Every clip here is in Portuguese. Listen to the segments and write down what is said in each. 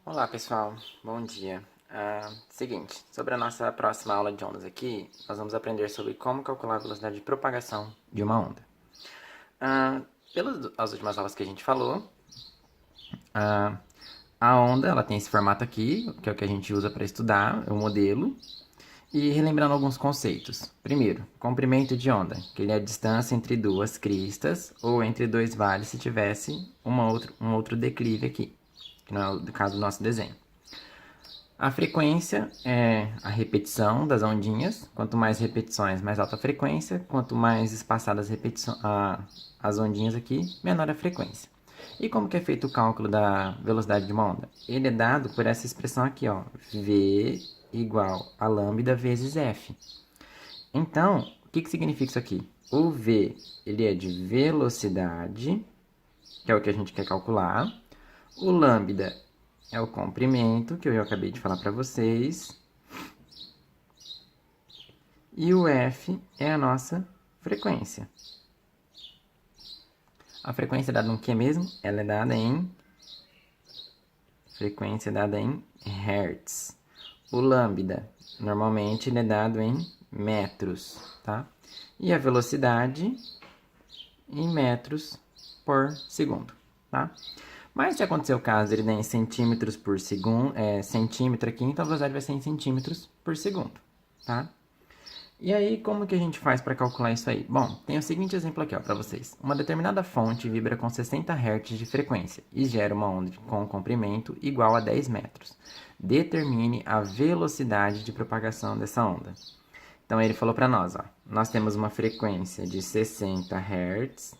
Olá pessoal, bom dia. Seguinte, sobre a nossa próxima aula de ondas aqui, nós vamos aprender sobre como calcular a velocidade de propagação de uma onda. Pelas as últimas aulas que a gente falou, a onda ela tem esse formato aqui, que é o que a gente usa para estudar, é o modelo. E relembrando alguns conceitos. Primeiro, comprimento de onda, que ele é a distância entre duas cristas ou entre dois vales se tivesse um outro declive aqui, que não é o caso do nosso desenho. A frequência é a repetição das ondinhas. Quanto mais repetições, mais alta a frequência. Quanto mais espaçadas as ondinhas aqui, menor a frequência. E como que é feito o cálculo da velocidade de uma onda? Ele é dado por essa expressão aqui, ó, V igual a lambda vezes F. Então, o que significa isso aqui? O V ele é de velocidade, que é o que a gente quer calcular. O lambda é o comprimento, que eu acabei de falar para vocês. E o F é a nossa frequência. A frequência é dada em que mesmo? Ela é dada em... frequência dada em Hertz. O lambda, normalmente, ele é dado em metros, tá? E a velocidade em metros por segundo, tá? Mas se acontecer o caso ele der em centímetros por segundo, centímetro aqui, então a velocidade vai ser em centímetros por segundo, tá? E aí, como que a gente faz para calcular isso aí? Bom, tem o seguinte exemplo aqui, ó, para vocês. Uma determinada fonte vibra com 60 Hz de frequência e gera uma onda com comprimento igual a 10 metros. Determine a velocidade de propagação dessa onda. Então, ele falou para nós, ó, nós temos uma frequência de 60 Hz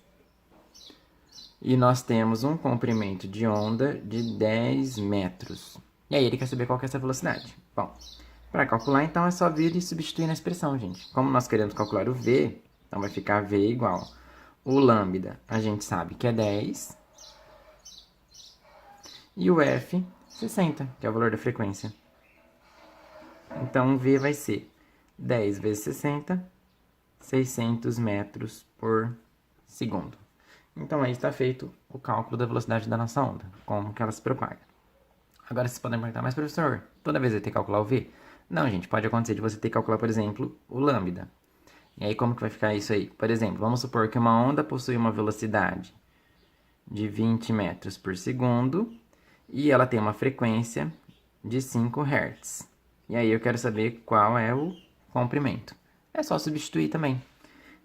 e nós temos um comprimento de onda de 10 metros. E aí ele quer saber qual que é essa velocidade. Bom, para calcular então é só vir e substituir na expressão, gente. Como nós queremos calcular o V, então vai ficar V igual o lambda, a gente sabe que é 10, e o F, 60, que é o valor da frequência. Então, V vai ser 10 vezes 60, 600 metros por segundo. Então, aí está feito o cálculo da velocidade da nossa onda, como que ela se propaga. Agora, vocês podem perguntar, mas professor, toda vez vai ter que calcular o V? Não, gente, pode acontecer de você ter que calcular, por exemplo, o lambda. E aí, como que vai ficar isso aí? Por exemplo, vamos supor que uma onda possui uma velocidade de 20 metros por segundo e ela tem uma frequência de 5 Hz. E aí eu quero saber qual é o comprimento. É só substituir também.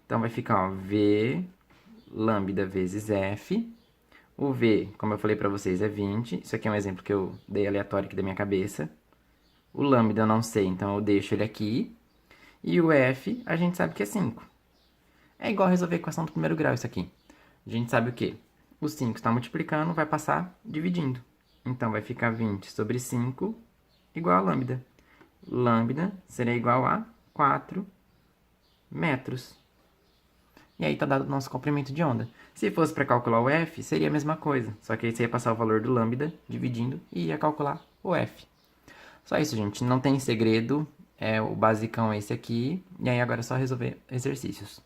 Então vai ficar, ó, V lambda vezes F. O V, como eu falei para vocês, é 20. Isso aqui é um exemplo que eu dei aleatório aqui da minha cabeça. O lambda eu não sei, então eu deixo ele aqui. E o F, a gente sabe que é 5. É igual resolver a equação do primeiro grau isso aqui. A gente sabe o quê? O 5 está multiplicando, vai passar dividindo. Então, vai ficar 20 sobre 5 igual a lambda. Lambda será igual a 4 metros. E aí está dado o nosso comprimento de onda. Se fosse para calcular o F, seria a mesma coisa. Só que aí você ia passar o valor do lambda dividindo e ia calcular o F. Só isso, gente. Não tem segredo. O basicão é esse aqui. E aí agora é só resolver exercícios.